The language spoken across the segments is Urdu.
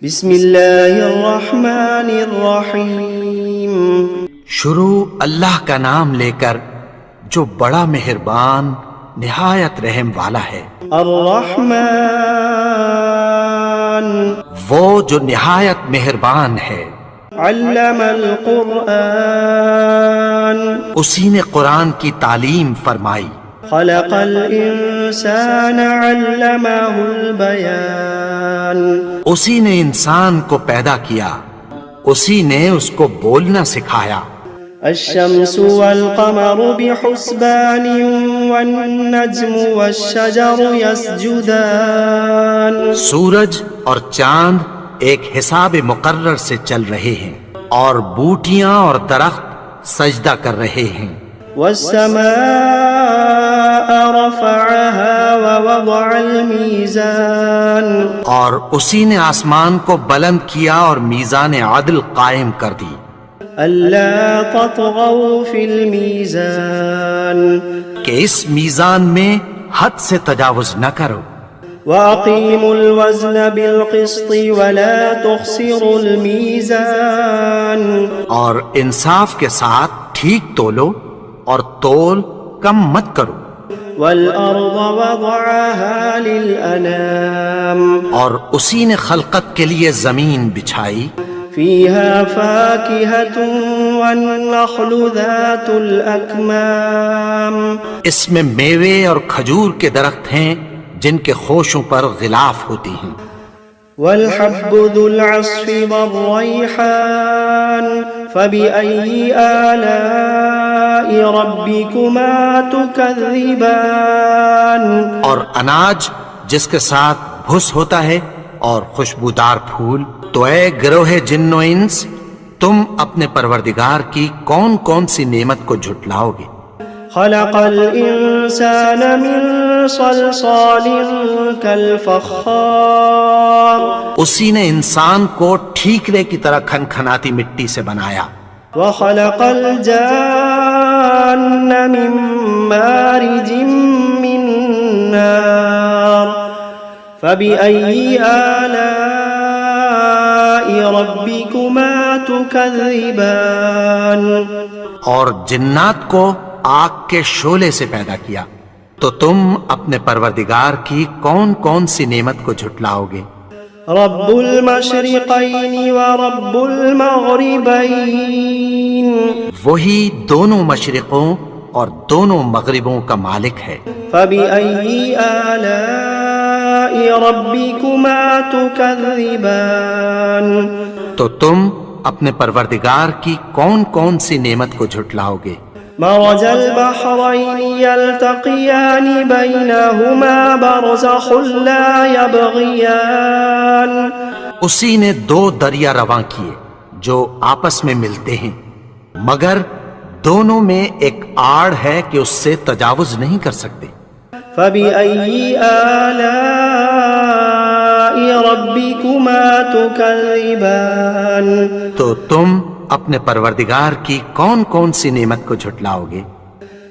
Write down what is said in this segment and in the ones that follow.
بسم اللہ الرحمن الرحیم۔ شروع اللہ کا نام لے کر جو بڑا مہربان نہایت رحم والا ہے۔ الرحمن وہ جو نہایت مہربان ہے۔ علم القرآن اسی نے قرآن کی تعلیم فرمائی۔ خلق الانسان علمہ البیان اسی نے انسان کو پیدا کیا، اسی نے اس کو بولنا سکھایا۔ الشمس والقمر بحسبان والنجم والشجر يسجدان سورج اور چاند ایک حساب مقرر سے چل رہے ہیں، اور بوٹیاں اور درخت سجدہ کر رہے ہیں۔ والسماء رفعها ووضع الميزان اور اسی نے آسمان کو بلند کیا اور میزان عدل قائم کر دی۔ ألا تطغوا في الميزان کہ اس میزان میں حد سے تجاوز نہ کرو۔ وأقيموا الوزن بالقسط ولا تخسروا الميزان اور انصاف کے ساتھ ٹھیک تولو اور تول کم مت کرو۔ والأرض وضعها للأنام اور اسی نے خلقت کے لیے زمین بچھائی، فيها فاكهة والنخل ذات الأكمام اس میں میوے اور کھجور کے درخت ہیں جن کے خوشوں پر غلاف ہوتی ہیں۔ والحب ذو العصف والريحان فبأي آلاء ربكما تكذبان اور اناج جس کے ساتھ بھس ہوتا ہے اور خوشبودار پھول، تو اے گروہ جن و انس، تم اپنے پروردگار کی کون کون سی نعمت کو جھٹلاؤ گے؟ خلق الإنسان من صلصال كالفخار اسی نے انسان کو ٹھیکرے کی طرح کھنکھناتی مٹی سے بنایا۔ وخلق الجان من مارج من نار فبأي آلاء ربكما تكذبان اور جنات کو آگ کے شعلے سے پیدا کیا، تو تم اپنے پروردگار کی کون کون سی نعمت کو جھٹلاؤ گے؟ رب المشرقین ورب المغربین وہی دونوں مشرقوں اور دونوں مغربوں کا مالک ہے۔ فبأي آلاء ربكما تكذبان تو تم اپنے پروردگار کی کون کون سی نعمت کو جھٹلاؤ گے؟ مرج البحرين يلتقيان بينهما برزخ لا يبغيان اسی نے دو دریا رواں کیے جو آپس میں ملتے ہیں، مگر دونوں میں ایک آڑ ہے کہ اس سے تجاوز نہیں کر سکتے۔ فبأي آلاء ربكما تكذبان تو تم اپنے پروردگار کی کون کون سی نعمت کو جھٹلاؤ گے؟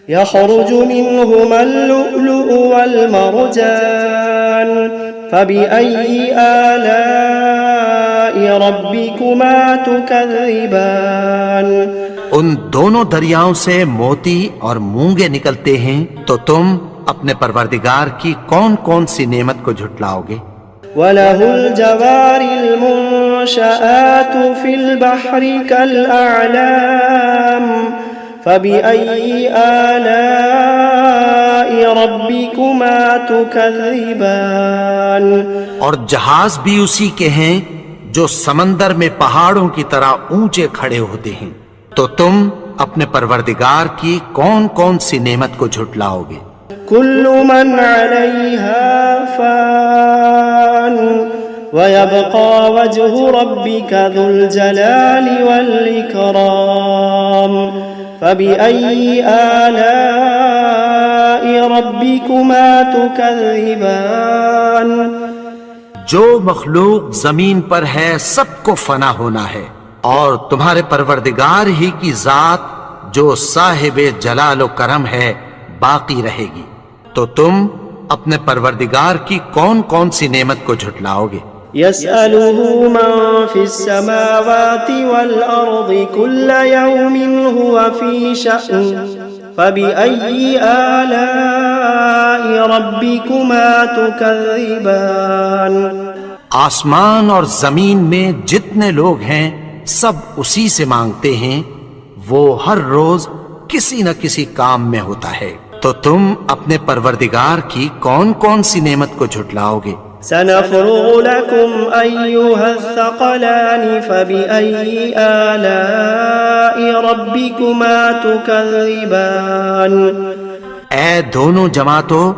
يخرج منهما اللؤلؤ والمرجان فبأي آلاء ربكما تكذبان ان دونوں دریاؤں سے موتی اور مونگے نکلتے ہیں، تو تم اپنے پروردگار کی کون کون سی نعمت کو جھٹلاؤ گے؟ وَلَهُ الْجَوَارِ الْمُنشَآتُ فِي الْبَحْرِ كَالْأَعْلَامِ فَبِأَيِّ آلَاءِ رَبِّكُمَا تُكَذِّبَانِ اور جہاز بھی اسی کے ہیں جو سمندر میں پہاڑوں کی طرح اونچے کھڑے ہوتے ہیں، تو تم اپنے پروردگار کی کون کون سی نعمت کو جھٹلاؤ گے؟ كل من عليها فان ويبقى وجه ربك ذو الجلال والإكرام فبأي آلاء ربكما تكذبان جو مخلوق زمین پر ہے سب کو فنا ہونا ہے، اور تمہارے پروردگار ہی کی ذات جو صاحب جلال و کرم ہے باقی رہے گی، تو تم اپنے پروردگار کی کون کون سی نعمت کو جھٹلاؤ گے؟ يسأله من في السماوات والأرض كل يوم هو في شأن فبأي آلاء ربكما تكذبان آسمان اور زمین میں جتنے لوگ ہیں سب اسی سے مانگتے ہیں، وہ ہر روز کسی نہ کسی کام میں ہوتا ہے، تو تم اپنے پروردگار کی کون کون سی نعمت کو جھٹلاؤ گے؟ سنفرغ لكم أيها الثقلان فبأي آلاء ربكما تكذبان اے دونوں جماعتوں،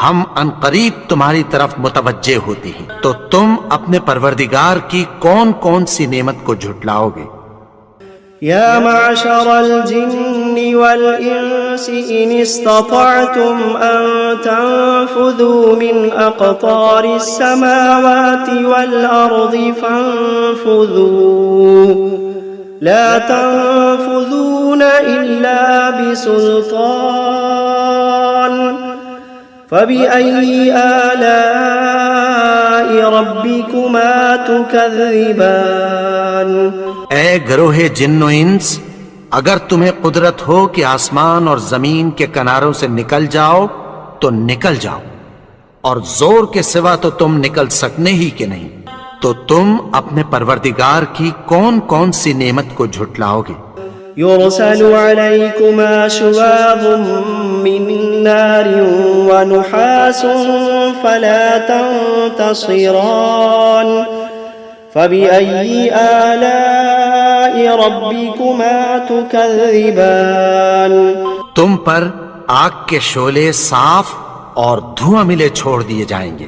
ہم عنقریب تمہاری طرف متوجہ ہوتے ہیں، تو تم اپنے پروردگار کی کون کون سی نعمت کو جھٹلاؤ گے؟ يا معشر الجن والإنس إن استطعتم أن تنفذوا من أقطار السماوات والأرض فانفذوا لا تنفذون إلا بسلطان فبأي آلاء ربكما تكذبان اے گروہ جن و انس، اگر تمہیں قدرت ہو کہ آسمان اور زمین کے کناروں سے نکل جاؤ تو نکل جاؤ، اور زور کے سوا تو تم نکل سکنے ہی کہ نہیں، تو تم اپنے پروردگار کی کون کون سی نعمت کو جھٹلاؤ گے؟ يرسل عليكما شواظ من نار ونحاس فلا تنتصران فبأي آلاء ربكما تكذبان تم پر آگ کے شعلے صاف اور دھواں ملے چھوڑ دیے جائیں گے،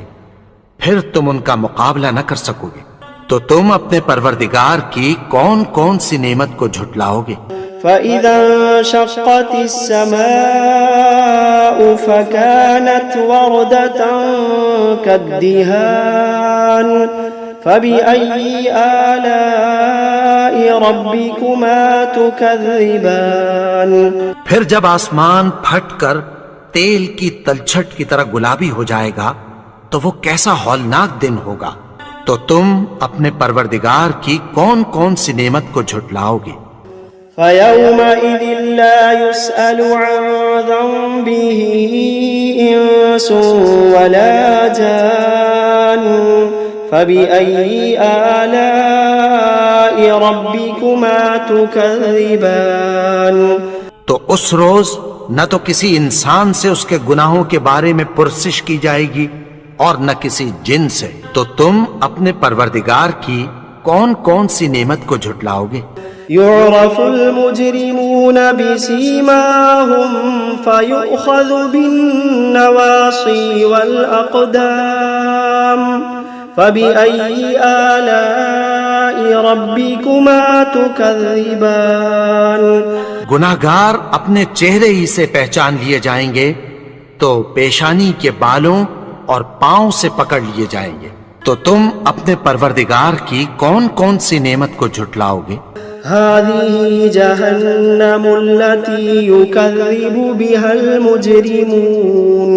پھر تم ان کا مقابلہ نہ کر سکو گے، تو تم اپنے پروردگار کی کون کون سی نعمت کو جھٹلاؤ گے؟ فإذا انشقت السماء فكانت وردة كالدهان فبأي آلاء ربكما تكذبان پھر جب آسمان پھٹ کر تیل کی تلچھٹ کی طرح گلابی ہو جائے گا تو وہ کیسا ہولناک دن ہوگا، تو تم اپنے پروردگار کی کون کون سی نعمت کو جھٹلاؤ گے؟ فيومئذ لا يسأل عن ذنبه إنس ولا جان فبأي آلاء ربكما تكذبان تو اس روز نہ تو کسی انسان سے اس کے گناہوں کے بارے میں پرسش کی جائے گی اور نہ کسی جن سے، تو تم اپنے پروردگار کی کون کون سی نعمت کو جھٹلاؤ گے؟ يعرف المجرمون بسيماهم فيؤخذ بالنواصي والأقدام فبأي آلاء ربكما تكذبان گناہگار اپنے چہرے ہی سے پہچان لیے جائیں گے، تو پیشانی کے بالوں اور پاؤں سے پکڑ لیے جائیں گے، تو تم اپنے پروردگار کی کون کون سی نعمت کو جھٹلاؤ گے؟ هذه جهنم التي يكذب بها المجرمون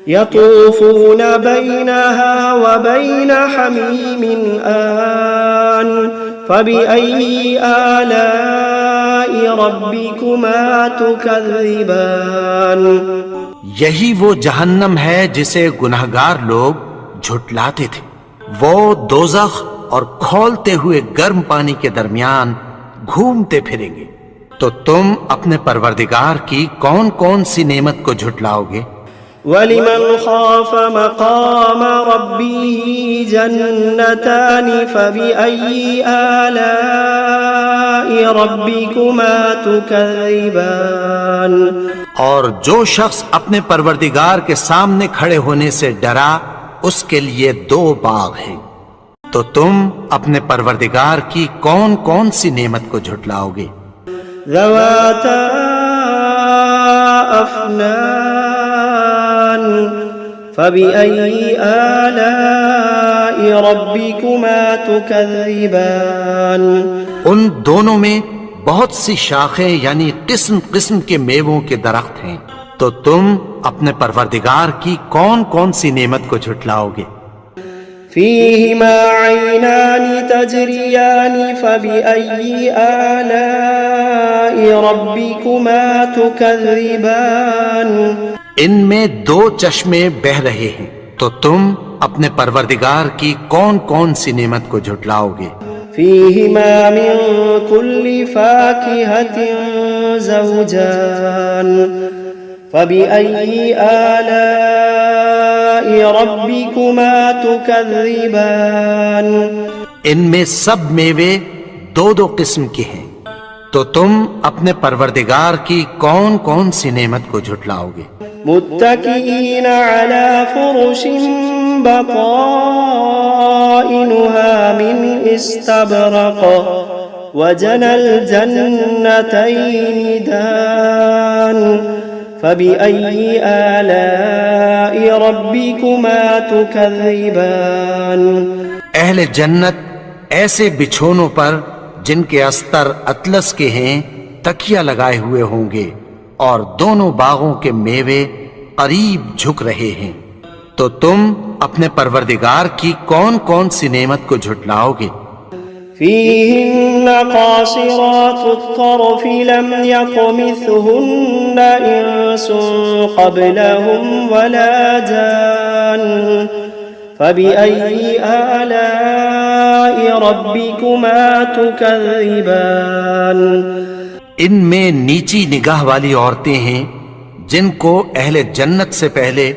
يطوفون بينها وبين حميم آن فبأي آلاء ربكما تكذبان یہی وہ جہنم ہے جسے گناہگار لوگ جھٹلاتے تھے، وہ دوزخ اور کھولتے ہوئے گرم پانی کے درمیان گھومتے پھریں گے، تو تم اپنے پروردگار کی کون کون سی نعمت کو جھٹلاؤ گے؟ وَلِمَنْ خَافَ مَقَامَ رَبِّهِ جَنَّتَانِ فَبِأَيِّ آلَاءِ رَبِّكُمَا تُكَذِّبَانِ اور جو شخص اپنے پروردگار کے سامنے کھڑے ہونے سے ڈرا، اس کے لیے دو باغ ہیں، تو تم اپنے پروردگار کی کون کون سی نعمت کو جھٹلاؤ گے؟ ذواتا افنان فبأي آلاء ربكما تكذبان ان دونوں میں بہت سی شاخیں یعنی قسم قسم کے میووں کے درخت ہیں، تو تم اپنے پروردگار کی کون کون سی نعمت کو جھٹلاؤ گے؟ فيهما عينان تجريان فبأي آلاء ربكما تكذبان ان میں دو چشمے بہ رہے ہیں، تو تم اپنے پروردگار کی کون کون سی نعمت کو جھٹلاؤ گے؟ فيهما من كل فاكهة زوجان فبأي آلاء ربكما تكذبان ان میں سب میوے دو دو قسم کے ہیں، تو تم اپنے پروردگار کی کون کون سی نعمت کو جھٹلاؤ گے؟ متكئين على فرش بطائنها من استبرق وجنى الجنتين دان فبأي آلاء ربكما تكذبان اہل جنت ایسے بچھونوں پر جن کے استر اطلس کے ہیں تکیہ لگائے ہوئے ہوں گے، اور دونوں باغوں کے میوے قریب جھک رہے ہیں، تو تم اپنے پروردگار کی کون کون سی نعمت کو جھٹلاؤ گے؟ فيهن قاصرات الطرف لم يطمثهن إنس قبلهم ولا جان فبأي آلاء ربكما تكذبان ان میں نیچی نگاہ والی عورتیں ہیں جن کو اہل جنت سے پہلے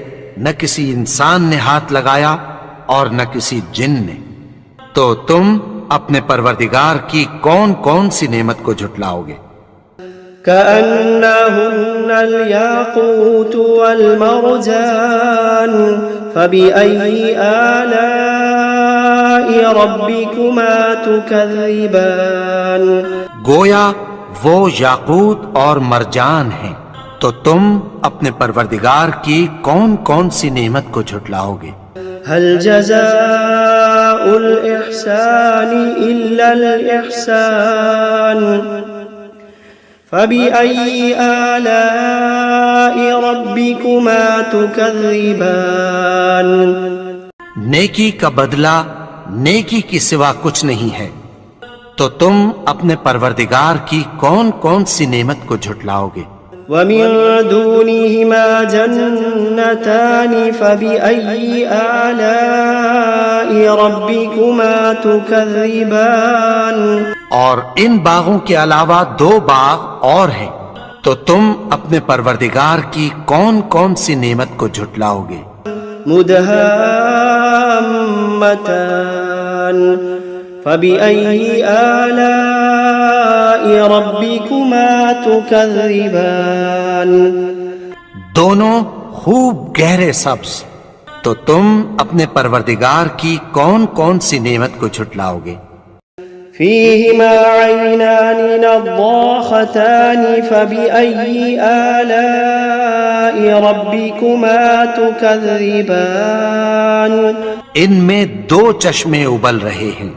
نہ کسی انسان نے ہاتھ لگایا اور نہ کسی جن نے، تو تم اپنے پروردگار کی کون کون سی نعمت کو جھٹلاؤ گے؟ كأنهن الياقوت والمرجان فبأي آلاء ربكما تكذبان گویا وہ یاقوت اور مرجان ہیں، تو تم اپنے پروردگار کی کون کون سی نعمت کو جھٹلاؤ گے؟ هل جزاء الإحسان إلا الإحسان فبأي آلاء ربكما تكذبان نیکی کا بدلہ نیکی کی سوا کچھ نہیں ہے، تو تم اپنے پروردگار کی کون کون سی نعمت کو جھٹلاؤ گے؟ ومن دونهما جنتان فبأي آلاء ربكما تكذبان اور ان باغوں کے علاوہ دو باغ اور ہیں، تو تم اپنے پروردگار کی کون کون سی نعمت کو جھٹلاؤ گے؟ مدهامتان فبأي آلاء ربكما تكذبان دونوں خوب گہرے سبز، تو تم اپنے پروردگار کی کون کون سی نعمت کو جھٹلاؤ گے؟ فيهما عينان نضاختان فبأي آلاء ربكما تكذبان ان میں دو چشمے ابل رہے ہیں،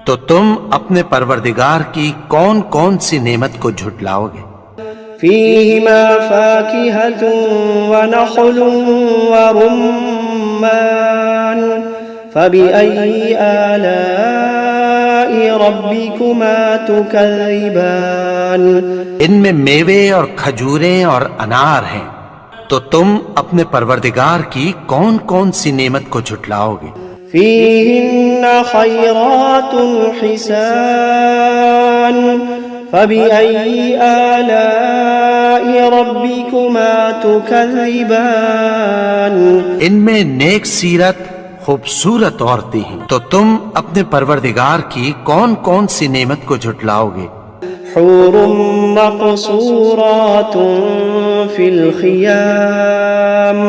تو تم اپنے پروردگار کی کون کون سی نعمت کو جھٹلاؤ گے؟ فيهما فاكهة ونخل ورمان فبأي آلاء ربكما تكذبان ان میں میوے اور کھجوریں اور انار ہیں، تو تم اپنے پروردگار کی کون کون سی نعمت کو جھٹلاؤ گے؟ فيهن خيرات حسان فبأي آلاء ربكما تكذبان ان میں نیک سیرت خوبصورت عورتیں ہیں، تو تم اپنے پروردگار کی کون کون سی نعمت کو جھٹلاؤ گے؟ حور مقصورات في الخيام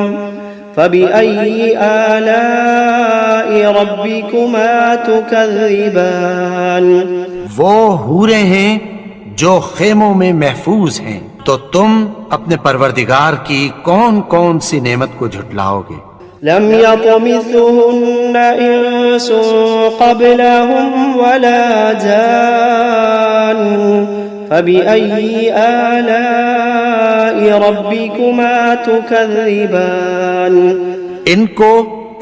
فبأي آلاء ربكما تكذبان وہ حوریں ہیں جو خیموں میں محفوظ ہیں، تو تم اپنے پروردگار کی کون کون سی نعمت کو جھٹلاؤ گے؟ لم يطمثهن إنس قبلهم ولا جان فبأي آلاء ربكما تكذبان ان کو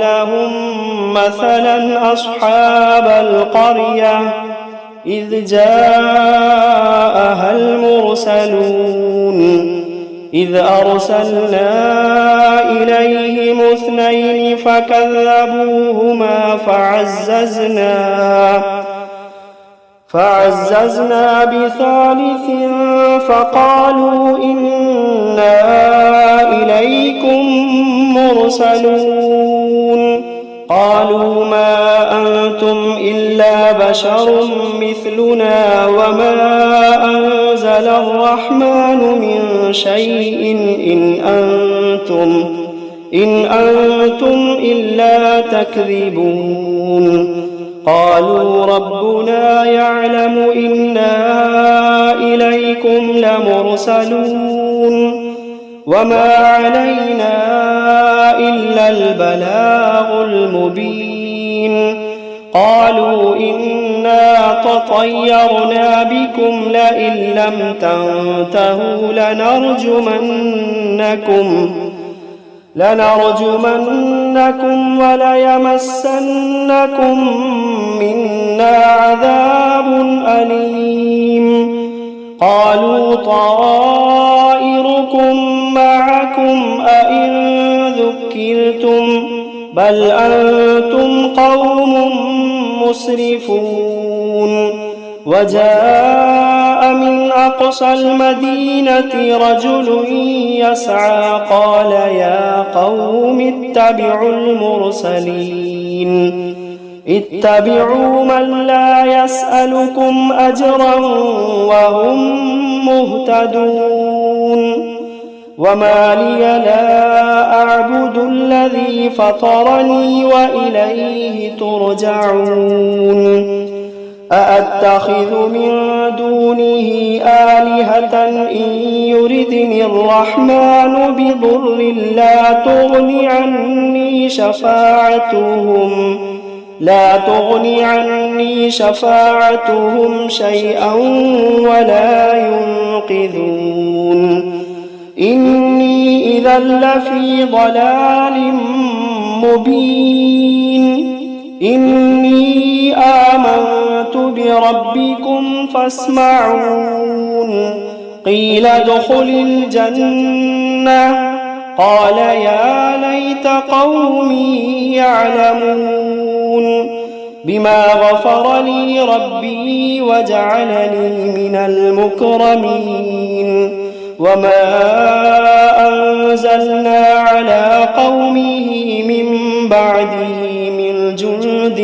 لهم مثلا أصحاب القرية إذ جاءها المرسلون إذ أرسلنا إليهم اثنين فكذبوهما فعززنا بثالث فقالوا إنا إليكم مرسلون. قالوا ما أنتم إلا بشر مثلنا وما أنزل الرحمن من شيء إن أنتم إلا تكذبون. قالوا ربنا يعلم إنا إليكم لمرسلون وما علينا إلا البلاغ المبين. قالوا إنا تطيرنا بكم لئن لم تنتهوا لنرجمنكم وليمسنكم منا عذاب أليم. قالوا طائركم معكم أئن ذكرتم بل أنتم قوم مسرفون. وجاء من أقصى المدينة رجل يسعى قال يا قوم اتبعوا المرسلين اتبعوا من لا يسألكم أجرا وهم مهتدون. وما لي لا أعبد الذي فطرني وإليه ترجعون. أأتخذ من دونه آلهة إن يردني الرحمن بضر لا تغن عني شفاعتهم شيئا ولا ينقذون إني إذا لفي ضلال مبين إني آمنت بربكم فاسمعون قيل ادخل الجنة قال يا ليت قومي يعلمون بما غفر لي ربي وجعلني من المكرمين وما أنزلنا على قومه من بعده من جند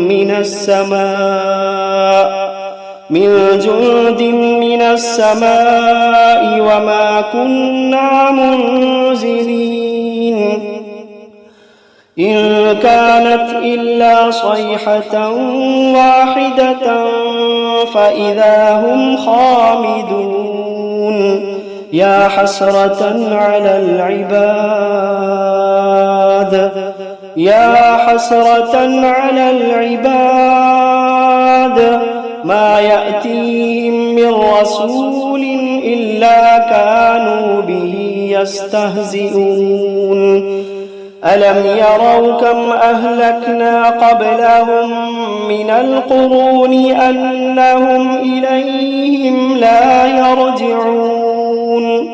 من السماء وما كنا منزلين إن كانت إلا صيحة واحدة فإذا هم خامدون يا حسرة على العباد ما يأتيهم من رسول إلا كانوا به يستهزئون ألم يروا كم أهلكنا قبلهم من القرون أنهم إليهم لا يرجعون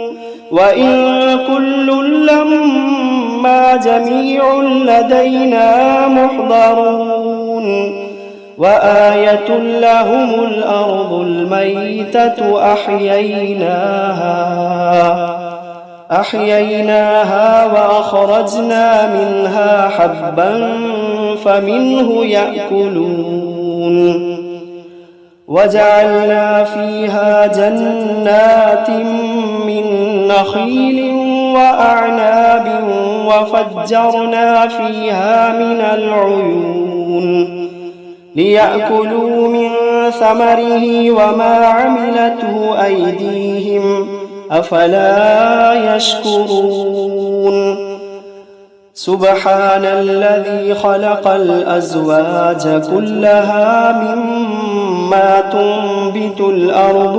وإن كل لما جميع لدينا محضرون وآية لهم الأرض الميتة أحييناها وأخرجنا منها حبا فمنه يأكلون وجعلنا فيها جنات من نخيل وأعناب وفجرنا فيها من العيون ليأكلوا من ثمره وما عملته أيديهم أفلا يشكرون سبحان الذي خلق الأزواج كلها مما تنبت الأرض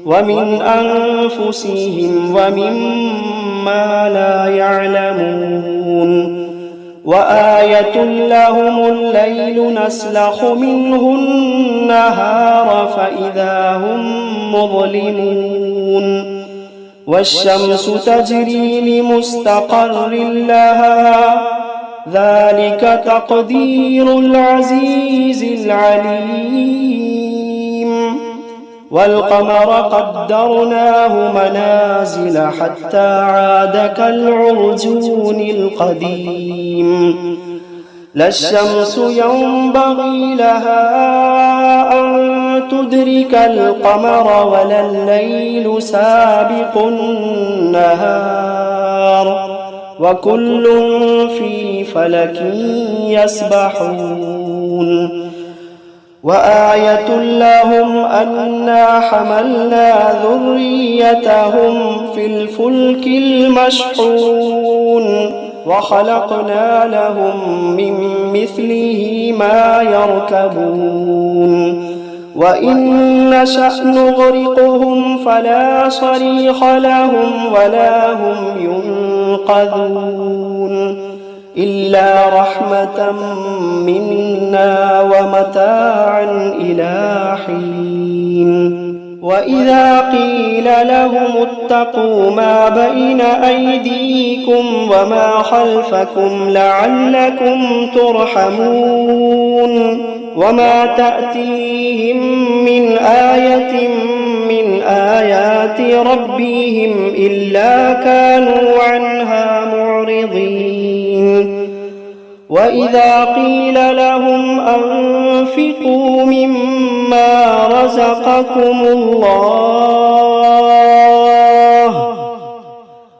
ومن أنفسهم ومما لا يعلمون وآية لهم الليل نسلخ منه النهار فإذا هم مظلمون والشمس تجري لمستقر لها ذلك تقدير العزيز العليم والقمر قدرناه منازل حتى عاد كالعرجون القديم لا الشمس ينبغي لها أن تدرك القمر ولا الليل سابق النهار وكل في فلك يسبحون وآية لهم أنا حملنا ذريتهم في الفلك المشحون وخلقنا لهم من مثله ما يركبون وإن نشأ نغرقهم فلا صريخ لهم ولا هم ينقذون إلا رحمة منا ومتاعا إلى حين وإذا قيل لهم اتقوا ما بين أيديكم وما خلفكم لعلكم ترحمون وما تأتيهم من آية من آيات ربهم إلا كانوا عنها معرضين وإذا قيل لهم أنفقوا مما رزقكم الله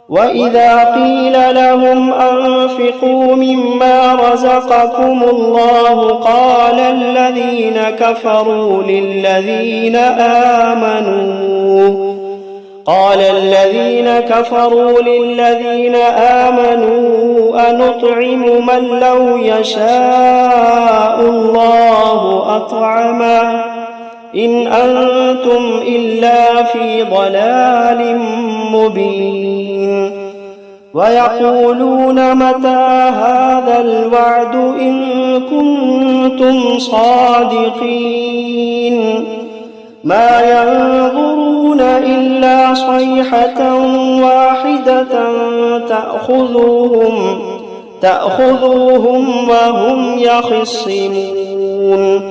وإذا قيل لهم أنفقوا مما رزقكم الله قال الذين كفروا للذين آمنوا أنطعم من لو يشاء الله أطعمه إن أنتم إلا في ضلال مبين ويقولون متى هذا الوعد إن كنتم صادقين ما ينظرون إلا صيحة واحدة تأخذوهم وهم يخصمون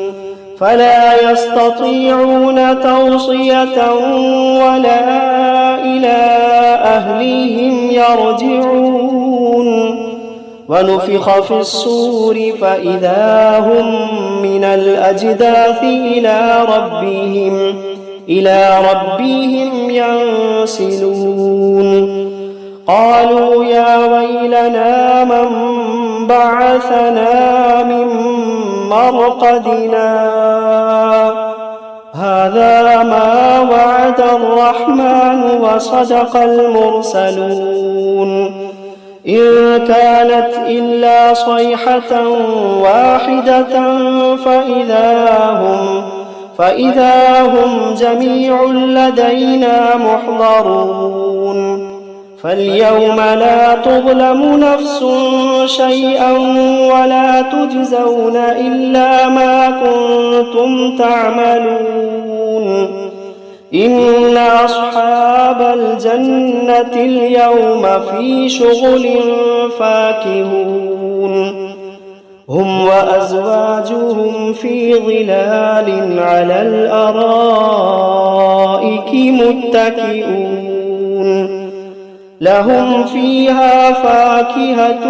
فلا يستطيعون توصية ولا إلى أهلهم يرجعون ونفخ في الصور فإذا هم من الأجداث إلى ربهم ينسلون قالوا يا ويلنا من بعثنا من مرقدنا هذا ما وعد الرحمن وصدق المرسلون إن كانت إلا صيحة واحدة فإذا هم جميع لدينا محضرون فاليوم لا تظلم نفس شيئا ولا تجزون إلا ما كنتم تعملون إن أصحاب الجنة اليوم في شغل فاكهون هم وأزواجهم في ظلال على الأرائك متكئون لهم فيها فاكهة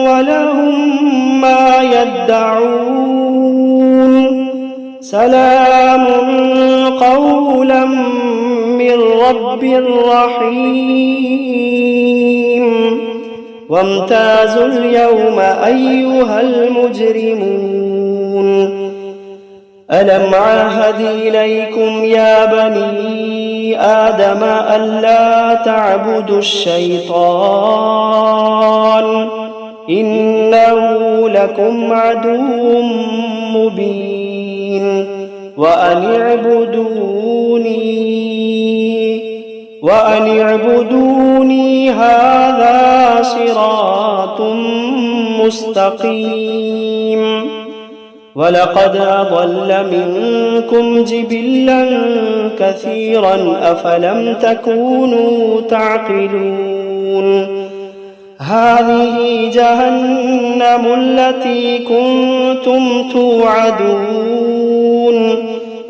ولهم ما يدعون سلام قولا من رب رحيم وامتازوا اليوم أيها المجرمون ألم عهد إليكم يا بني آدم ألا تعبدوا الشيطان إنه لكم عدو مبين وأن اعبدوني هذا صراط مستقيم ولقد أضل منكم جبلا كثيرا أفلم تكونوا تعقلون هذه جهنم التي كنتم توعدون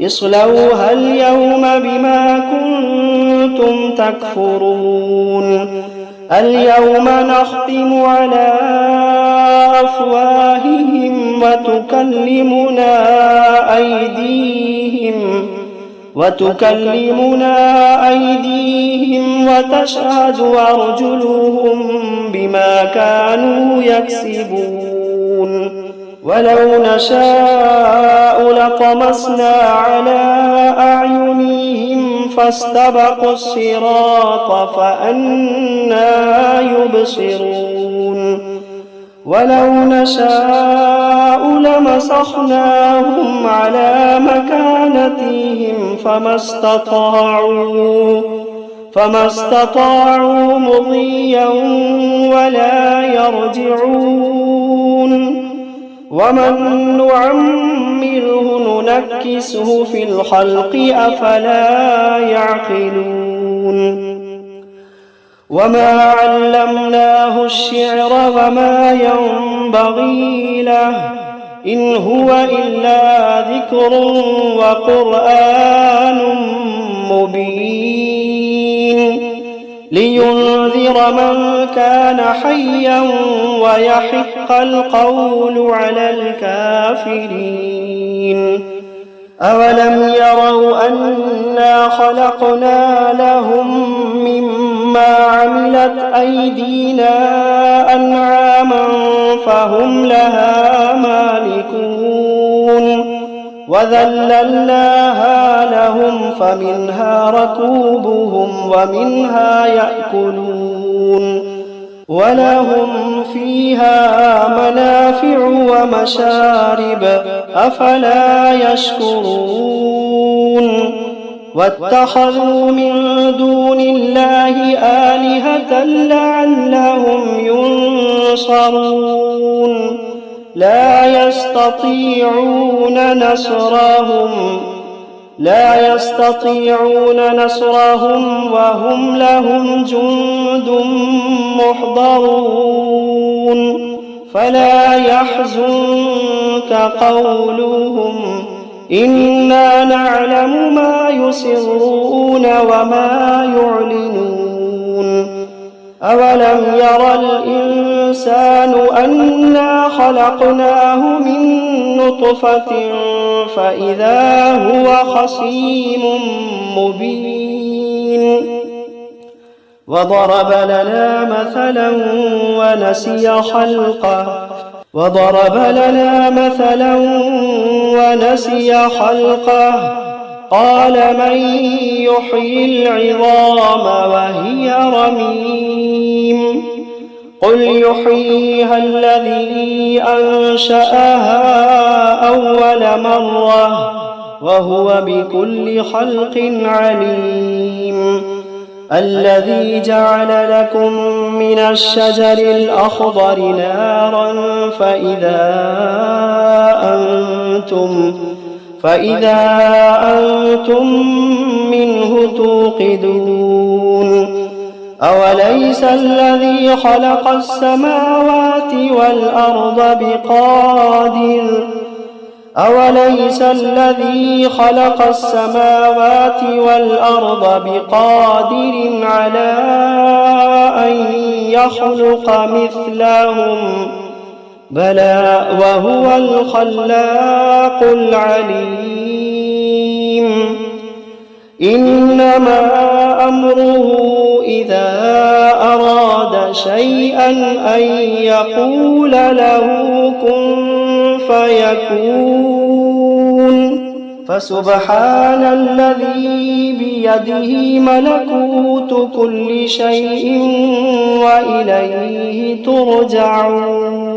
اصلوها اليوم بما كنتم تكفرون اليوم نختم على أفواههم وتكلمنا أيديهم وتشهد أرجلهم بما كانوا يكسبون ولو نشاء لطمسنا على أعينهم فاستبقوا الصراط فأنى يبصرون ولو نشاء لمسخناهم على مكانتهم فما استطاعوا مضيا ولا يرجعون ومن نعمره ننكسه في الخلق أفلا يعقلون وما علمناه الشعر وما ينبغي له إن هو إلا ذكر وقرآن مبين لينذر من كان حيا ويحق القول على الكافرين أولم يروا أنا خلقنا لهم مما ما عملت أيدينا أنعاما فهم لها مالكون وذللناها لهم فمنها ركوبهم ومنها يأكلون ولهم فيها منافع ومشارب أفلا يشكرون واتخذوا من دون الله آلهة لعلهم ينصرون لا يستطيعون نصرهم وهم لهم جند محضرون فلا يحزنك قولهم إنا نعلم ما يسرون وما يعلنون أولم ير الإنسان أنا خلقناه من نطفة فإذا هو خصيم مبين وضرب لنا مثلا ونسي خلقه قال من يحيي العظام وهي رميم قل يحييها الذي أنشأها أول مرة وهو بكل خلق عليم الذي جعل لكم من الشجر الأخضر نارا فإذا أنتم منه توقدون أوليس الذي خلق السماوات والأرض بقادر على أن يخلق مثلهم بلى وهو الخلاق العليم إنما أمره إذا أراد شيئا أن يقول له كن فيكون فسبحان الذي بيده ملكوت كل شيء وإليه ترجعون